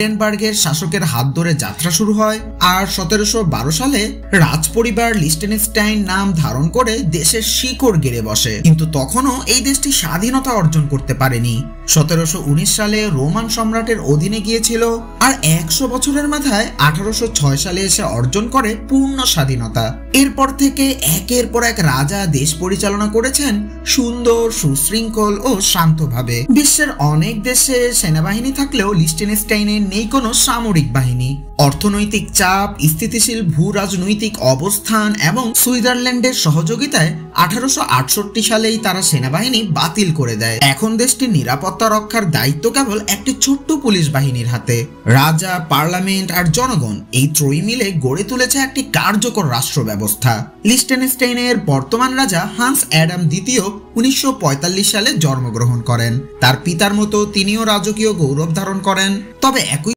লিস্টেনবার্গের শাসকের হাত ধরে যাত্রা শুরু হয় আর 1712 সালে রাজপরিবার লিস্টেনস্টাইন নাম ধারণ করে দেশের শিকড় গেড়ে বসে। কিন্তু তখনও এই দেশটি স্বাধীনতা অর্জন করতে পারেনি। 1719 সালে রোমান সম্রাটের অধীনে গিয়েছিল আর 100 বছরের মাথায় 1806 সালে এসে অর্জন করে পূর্ণ স্বাধীনতা। এরপর থেকে একের পর এক রাজা দেশ পরিচালনা করেছেন সুন্দর, সুশৃঙ্খল ও শান্তভাবে। বিশ্বের অনেক দেশে সেনাবাহিনী থাকলেও লিস্টেনস্টাইনের নেই কোনো সামরিক বাহিনী। অর্থনৈতিক চাপ, স্থিতিশীল ভূ রাজনৈতিক অবস্থান এবং সুইজারল্যান্ডের সহযোগিতায় 1868 সালেই তারা সেনাবাহিনী বাতিল করে দেয়। এখন দেশটির নিরাপত্তা রক্ষার দায়িত্ব কেবল একটি ছোট্ট পুলিশ বাহিনীর হাতে। রাজা, পার্লামেন্ট আর জনগণ এই ত্রয়ী মিলে গড়ে তুলেছে একটি কার্যকর রাষ্ট্র ব্যবস্থা। লিস্টেনস্টাইনের বর্তমান রাজা হান্স অ্যাডাম দ্বিতীয় 1945 সালে জন্মগ্রহণ করেন। তার পিতার মতো তিনিও রাজকীয় গৌরব ধারণ করেন। তবে একই